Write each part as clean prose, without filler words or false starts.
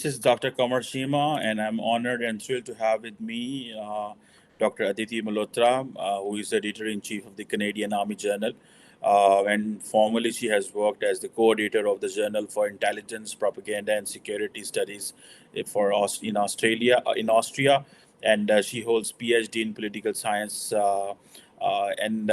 This is Dr. Qamar Cheema, and I'm honored and thrilled to have with me Dr. Aditi Malhotra, who is editor-in-chief of the Canadian Army Journal. And formerly, she has worked as the co-editor of the Journal for Intelligence, Propaganda, and Security Studies in Australia, in Austria, and she holds PhD in political science. And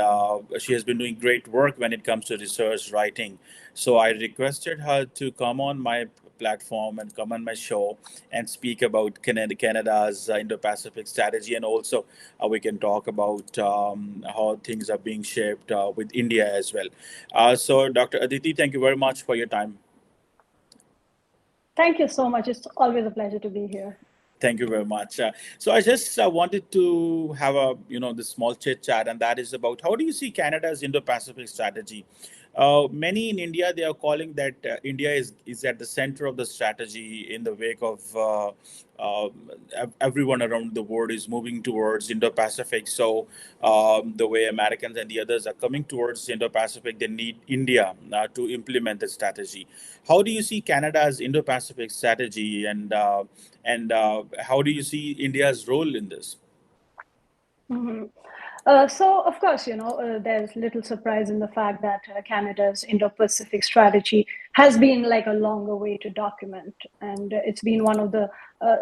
she has been doing great work when it comes to research writing. So I requested her to come on my platform and come on my show and speak about Canada's Indo-Pacific strategy, and also we can talk about how things are being shaped with India as well. So, Dr. Aditi, thank you very much for your time. Thank you so much. It's always a pleasure to be here. Thank you very much. So I just wanted to have this small chit chat, and that is about how do you see Canada's Indo-Pacific strategy? Many in India, they are calling that India is at the center of the strategy in the wake of uh, everyone around the world is moving towards Indo-Pacific. So the way Americans and the others are coming towards Indo-Pacific, they need India to implement the strategy. How do you see Canada's Indo-Pacific strategy, and how do you see India's role in this? Mm-hmm. So, of course, there's little surprise in the fact that Canada's Indo-Pacific strategy has been like a longer way to document. And it's been one of the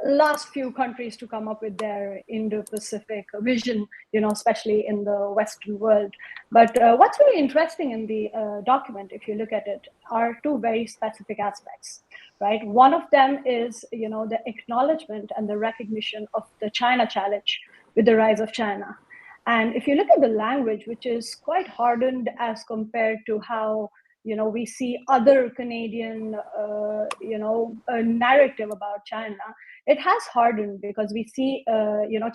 last few countries to come up with their Indo-Pacific vision, especially in the Western world. But what's really interesting in the document, if you look at it, are two very specific aspects, right? One of them is, the acknowledgement and the recognition of the China challenge with the rise of China. And if you look at the language, which is quite hardened as compared to how we see other Canadian narrative about China, it has hardened because we see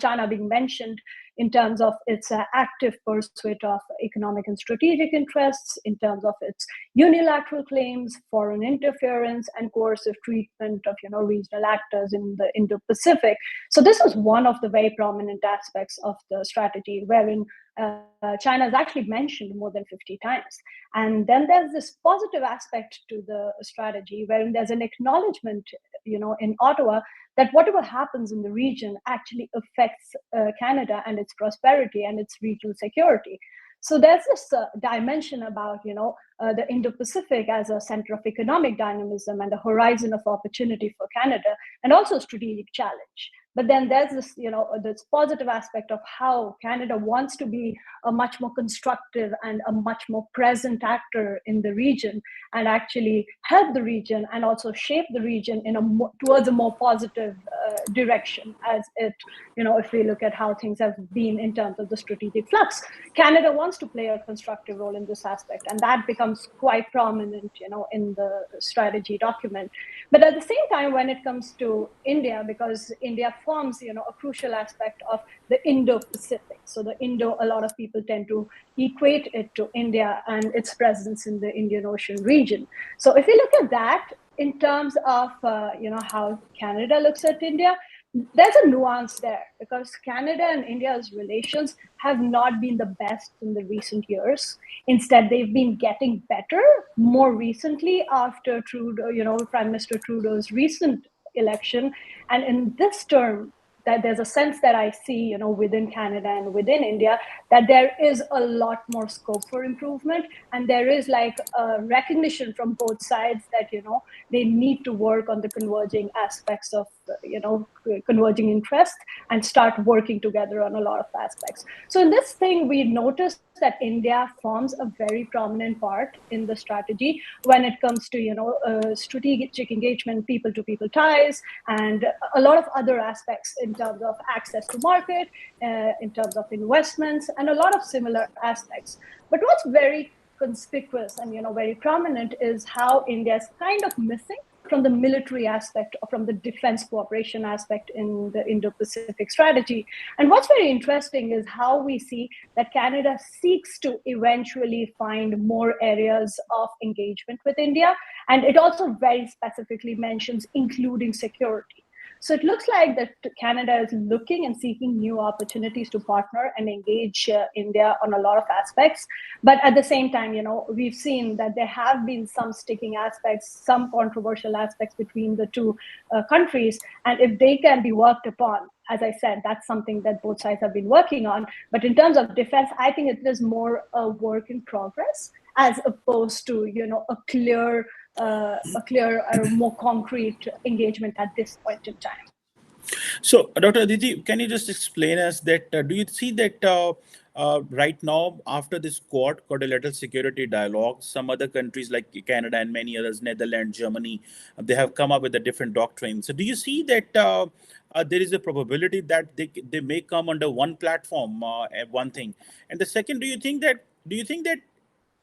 China being mentioned in terms of its active pursuit of economic and strategic interests, in terms of its unilateral claims, foreign interference, and coercive treatment of regional actors in the Indo-Pacific. So this was one of the very prominent aspects of the strategy, wherein China is actually mentioned more than 50 times. And then there's this positive aspect to the strategy, wherein there's an acknowledgement, in Ottawa, that whatever happens in the region actually affects Canada and its prosperity and its regional security. So there's this dimension about, the Indo-Pacific as a center of economic dynamism and a horizon of opportunity for Canada, and also a strategic challenge. But then there's this, this positive aspect of how Canada wants to be a much more constructive and a much more present actor in the region, and actually help the region and also shape the region in towards a more positive direction. As it, if we look at how things have been in terms of the strategic flux, Canada wants to play a constructive role in this aspect, and that becomes quite prominent, in the strategy document. But at the same time, when it comes to India, because India forms, a crucial aspect of the Indo-Pacific. So the Indo, a lot of people tend to equate it to India and its presence in the Indian Ocean region. So if we look at that in terms of, how Canada looks at India, there's a nuance there, because Canada and India's relations have not been the best in the recent years. Instead, they've been getting better more recently after Trudeau, Prime Minister Trudeau's recent election. And in this term, that there's a sense that I see, within Canada and within India, that there is a lot more scope for improvement. And there is like a recognition from both sides that, they need to work on the converging aspects of, converging interests, and start working together on a lot of aspects. So in this thing, we noticed that India forms a very prominent part in the strategy when it comes to, strategic engagement, people-to-people ties, and a lot of other aspects in terms of access to market, in terms of investments, and a lot of similar aspects. But what's very conspicuous and very prominent is how India is kind of missing from the military aspect or from the defense cooperation aspect in the Indo-Pacific strategy. And what's very interesting is how we see that Canada seeks to eventually find more areas of engagement with India. And it also very specifically mentions including security. So it looks like that Canada is looking and seeking new opportunities to partner and engage India on a lot of aspects. But at the same time, we've seen that there have been some sticking aspects, some controversial aspects between the two countries. And if they can be worked upon, as I said, that's something that both sides have been working on. But in terms of defense, I think it is more a work in progress as opposed to, a clear or more concrete engagement at this point in time. So, Dr. Aditi, can you just explain us that? Do you see that right now, after this quadrilateral security dialogue, some other countries like Canada and many others, Netherlands, Germany, they have come up with a different doctrine. So, do you see that there is a probability that they may come under one platform, one thing? And the second, do you think that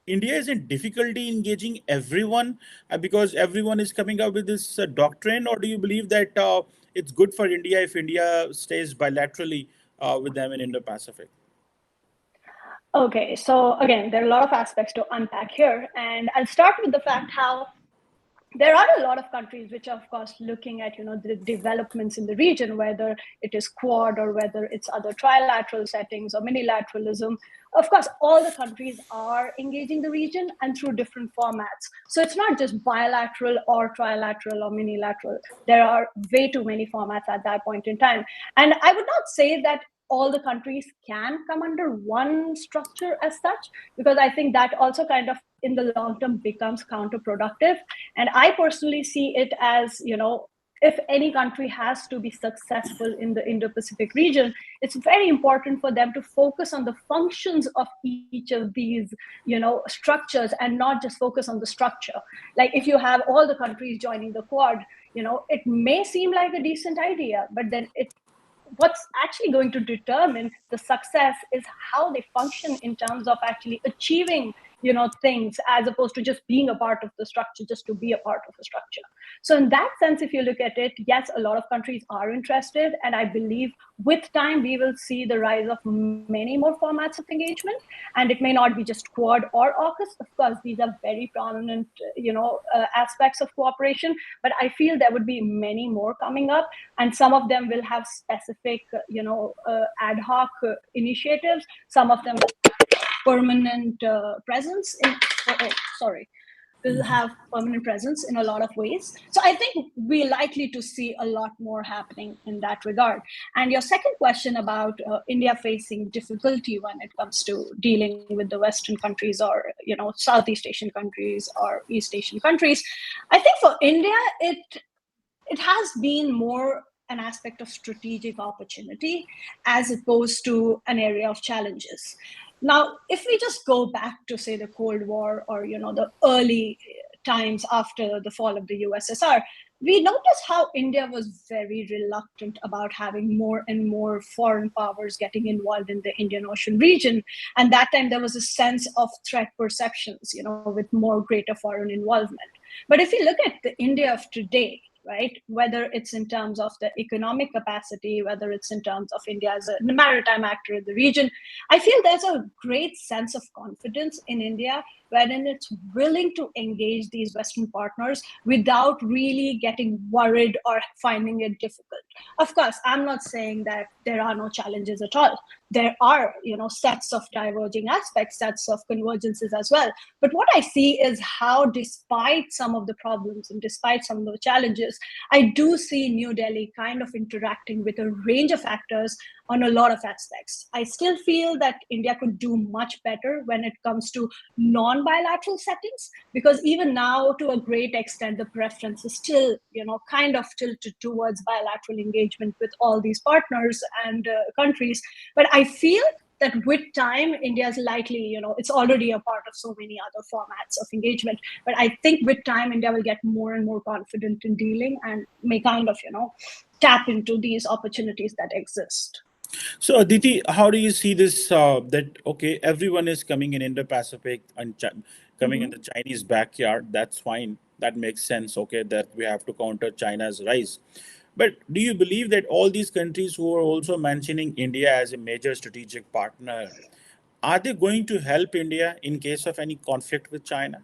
India is in difficulty engaging everyone because everyone is coming up with this doctrine, or do you believe that it's good for India if India stays bilaterally with them in Indo-Pacific? Okay, so again, there are a lot of aspects to unpack here, and I'll start with the fact how there are a lot of countries which are, of course, looking at the developments in the region, whether it is Quad or whether it's other trilateral settings or minilateralism. Of course, all the countries are engaging the region and through different formats. So it's not just bilateral or trilateral or minilateral. There are way too many formats at that point in time. And I would not say that all the countries can come under one structure as such, because I think that also kind of in the long term becomes counterproductive. And I personally see it as, if any country has to be successful in the Indo-Pacific region, it's very important for them to focus on the functions of each of these, structures, and not just focus on the structure. Like if you have all the countries joining the Quad, it may seem like a decent idea, but then what's actually going to determine the success is how they function in terms of actually achieving things, as opposed to just being a part of the structure just to be a part of the structure. So in that sense, if you look at it, yes, a lot of countries are interested, and I believe with time we will see the rise of many more formats of engagement. And it may not be just Quad or AUKUS. Of course, these are very prominent aspects of cooperation, but I feel there would be many more coming up, and some of them will have specific ad hoc initiatives. Some of them permanent presence in sorry will have permanent presence in a lot of ways. So I think we're likely to see a lot more happening in that regard. And your second question about India facing difficulty when it comes to dealing with the Western countries, or Southeast Asian countries or East Asian countries, I think for India it has been more an aspect of strategic opportunity as opposed to an area of challenges. Now, if we just go back to, say, the Cold War, or the early times after the fall of the USSR, we noticed how India was very reluctant about having more and more foreign powers getting involved in the Indian Ocean region. And that time there was a sense of threat perceptions, with more greater foreign involvement. But if you look at the India of today, right, whether it's in terms of the economic capacity, whether it's in terms of India as a maritime actor in the region, I feel there's a great sense of confidence in India wherein it's willing to engage these Western partners without really getting worried or finding it difficult. Of course, I'm not saying that there are no challenges at all. There are, sets of diverging aspects, sets of convergences as well. But what I see is how, despite some of the problems and despite some of the challenges, I do see New Delhi kind of interacting with a range of actors on a lot of aspects. I still feel that India could do much better when it comes to non-bilateral settings, because even now, to a great extent, the preference is still, kind of tilted towards bilateral engagement with all these partners and countries. But I feel that with time, India is likely, it's already a part of so many other formats of engagement. But I think with time, India will get more and more confident in dealing and may kind of, tap into these opportunities that exist. So, Aditi, how do you see this? That okay, everyone is coming in Indo-Pacific and coming in Mm-hmm. the Chinese backyard. That's fine. That makes sense. Okay, that we have to counter China's rise. But do you believe that all these countries who are also mentioning India as a major strategic partner, are they going to help India in case of any conflict with China?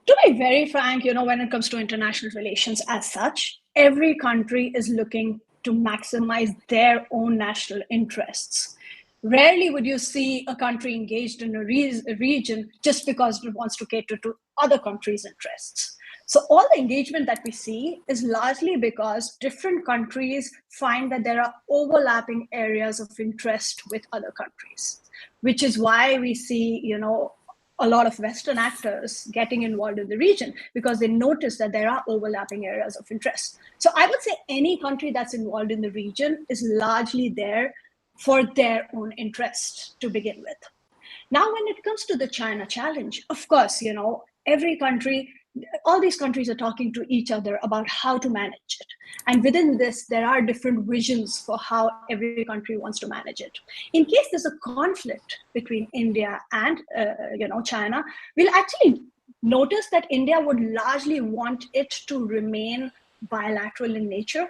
To be very frank, when it comes to international relations as such, every country is looking to maximize their own national interests. Rarely would you see a country engaged in a region just because it wants to cater to other countries' interests. So, all the engagement that we see is largely because different countries find that there are overlapping areas of interest with other countries, which is why we see, a lot of Western actors getting involved in the region because they notice that there are overlapping areas of interest. So I would say any country that's involved in the region is largely there for their own interest to begin with. Now, when it comes to the China challenge, of course, every country, all these countries are talking to each other about how to manage it. And within this, there are different visions for how every country wants to manage it. In case there's a conflict between India and, China, we'll actually notice that India would largely want it to remain bilateral in nature.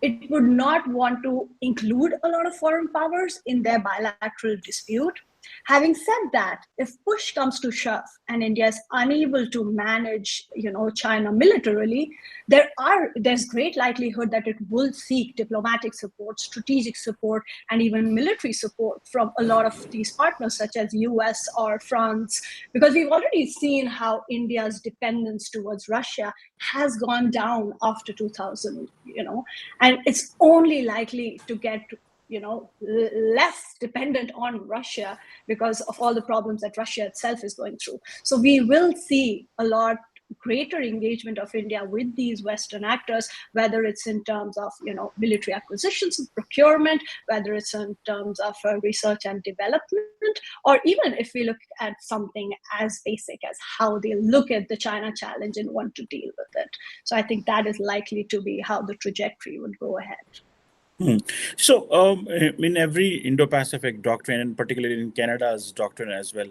It would not want to include a lot of foreign powers in their bilateral dispute. Having said that, if push comes to shove and India is unable to manage, China militarily, there's great likelihood that it will seek diplomatic support, strategic support, and even military support from a lot of these partners, such as US or France, because we've already seen how India's dependence towards Russia has gone down after 2000, and it's only likely to get less dependent on Russia because of all the problems that Russia itself is going through. So we will see a lot greater engagement of India with these Western actors, whether it's in terms of military acquisitions and procurement, whether it's in terms of research and development, or even if we look at something as basic as how they look at the China challenge and want to deal with it. So I think that is likely to be how the trajectory would go ahead. So, in every Indo-Pacific doctrine, and particularly in Canada's doctrine as well,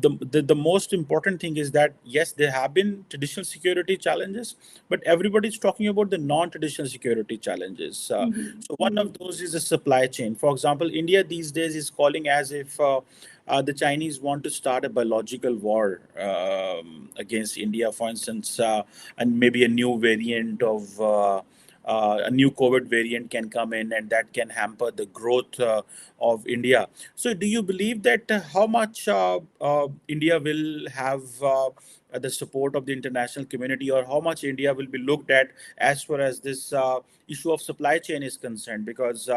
the most important thing is that yes, there have been traditional security challenges, but everybody's talking about the non-traditional security challenges. So, one of those is the supply chain. For example, India these days is calling as if the Chinese want to start a biological war against India, for instance, and maybe a new variant of. A new COVID variant can come in and that can hamper the growth of India. So, do you believe that how much India will have the support of the international community, or how much India will be looked at as far as this issue of supply chain is concerned? Because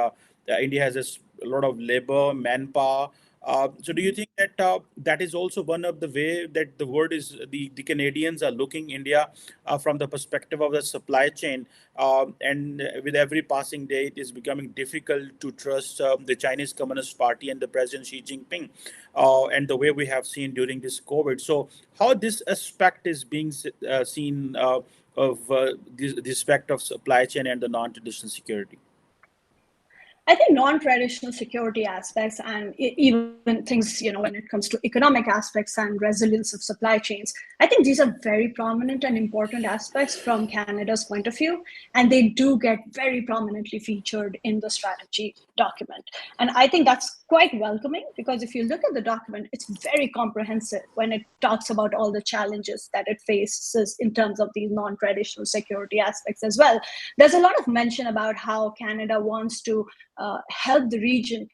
India has a lot of labor, manpower. So, do you think that that is also one of the way that the word is the Canadians are looking India from the perspective of the supply chain? And with every passing day, it is becoming difficult to trust the Chinese Communist Party and the President Xi Jinping, and the way we have seen during this COVID. So, how this aspect is being seen of the aspect of supply chain and the non-traditional security? I think non-traditional security aspects and even things, when it comes to economic aspects and resilience of supply chains, I think these are very prominent and important aspects from Canada's point of view, and they do get very prominently featured in the strategy document. And I think that's quite welcoming because if you look at the document, it's very comprehensive when it talks about all the challenges that it faces in terms of these non-traditional security aspects as well. There's a lot of mention about how Canada wants to help the region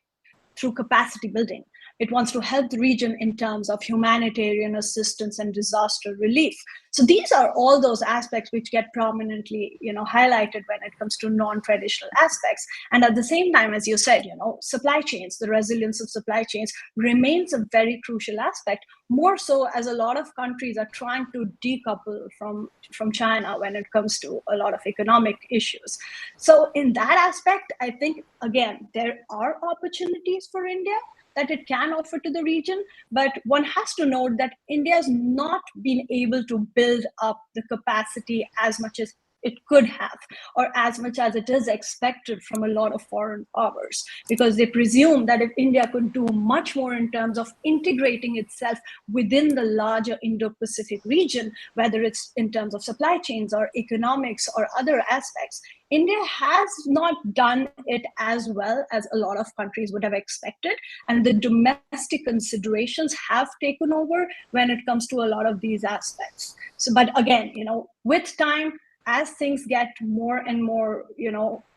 through capacity building. It wants to help the region in terms of humanitarian assistance and disaster relief. So these are all those aspects which get prominently, highlighted when it comes to non-traditional aspects. And at the same time, as you said, supply chains, the resilience of supply chains remains a very crucial aspect, more so as a lot of countries are trying to decouple from China when it comes to a lot of economic issues. So in that aspect, I think, again, there are opportunities for India that it can offer to the region, but one has to note that India has not been able to build up the capacity as much as it could have, or as much as it is expected from a lot of foreign powers, because they presume that if India could do much more in terms of integrating itself within the larger Indo-Pacific region, whether it's in terms of supply chains or economics or other aspects, India has not done it as well as a lot of countries would have expected. And the domestic considerations have taken over when it comes to a lot of these aspects. So, but again, with time, as things get more and more,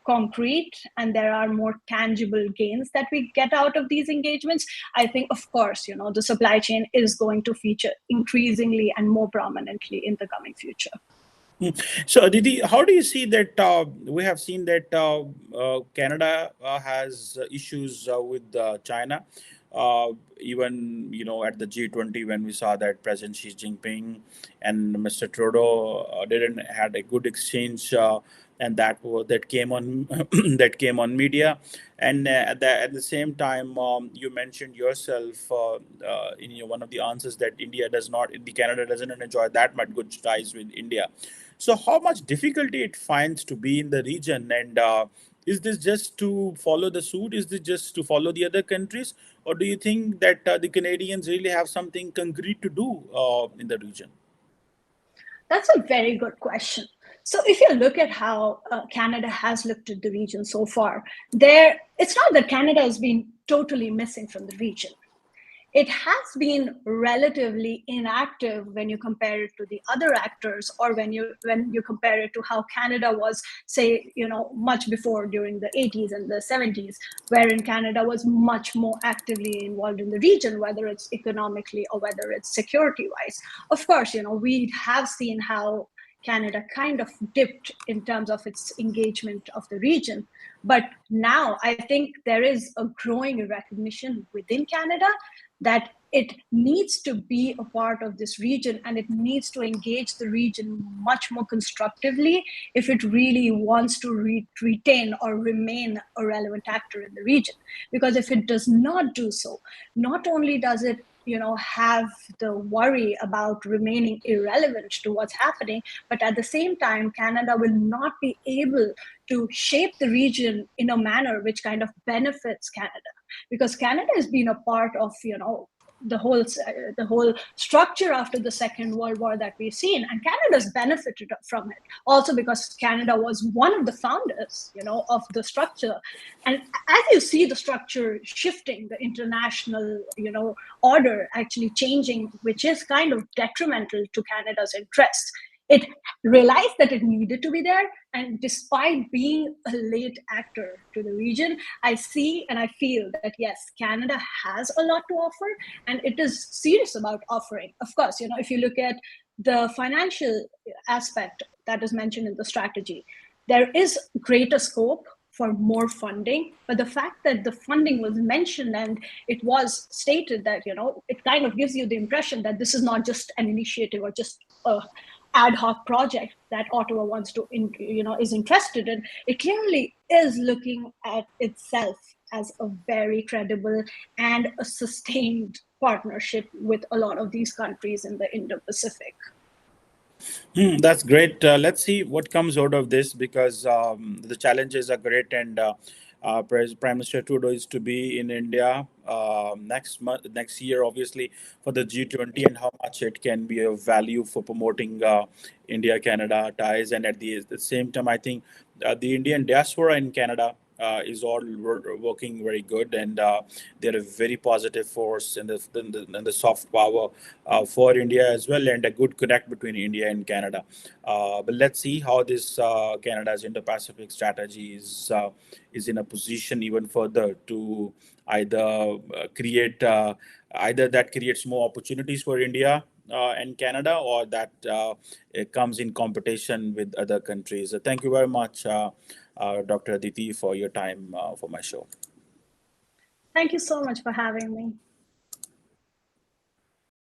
concrete, and there are more tangible gains that we get out of these engagements, I think, of course, the supply chain is going to feature increasingly and more prominently in the coming future. So, Aditi, how do you see that we have seen that Canada has issues with China? Even at the G20, when we saw that President Xi Jinping and Mr. Trudeau didn't had a good exchange, and that came on that came on media, and at the same time, you mentioned yourself in one of the answers that the Canada doesn't enjoy that much good ties with India. So, how much difficulty it finds to be in the region, and is this just to follow the suit? Is this just to follow the other countries, or do you think that the Canadians really have something concrete to do in the region? That's a very good question. So, if you look at how Canada has looked at the region so far, it's not that Canada has been totally missing from the region. It has been relatively inactive when you compare it to the other actors, or when you compare it to how Canada was, say, much before, during the 80s and the 70s, wherein Canada was much more actively involved in the region, whether it's economically or whether it's security wise. Of course, we have seen how Canada kind of dipped in terms of its engagement of the region. But now I think there is a growing recognition within Canada that it needs to be a part of this region, and it needs to engage the region much more constructively if it really wants to retain or remain a relevant actor in the region. Because if it does not do so, not only does it have the worry about remaining irrelevant to what's happening, but at the same time, Canada will not be able to shape the region in a manner which kind of benefits Canada, because Canada has been a part of the whole structure after the Second World War that we've seen, and Canada's benefited from it also because Canada was one of the founders of the structure. And as you see the structure shifting, the international order actually changing, which is kind of detrimental to Canada's interests, it realized that it needed to be there. And despite being a late actor to the region, I see and I feel that, yes, Canada has a lot to offer, and it is serious about offering. Of course, if you look at the financial aspect that is mentioned in the strategy, there is greater scope for more funding. But the fact that the funding was mentioned and it was stated that, it kind of gives you the impression that this is not just an initiative or just a ad hoc project that Ottawa wants to, is interested in. It clearly is looking at itself as a very credible and a sustained partnership with a lot of these countries in the Indo-Pacific. That's great. Let's see what comes out of this, because the challenges are great, and Prime Minister Trudeau is to be in India next year, obviously, for the G20, and how much it can be of value for promoting India-Canada ties. And at the same time, I think the Indian diaspora in Canada is all working very good, and they're a very positive force in the soft power for India as well, and a good connect between India and Canada. But let's see how this Canada's Indo-Pacific strategy is in a position even further to either that creates more opportunities for India and Canada, or that it comes in competition with other countries. Thank you very much, Dr. Aditi, for your time for my show. Thank you so much for having me.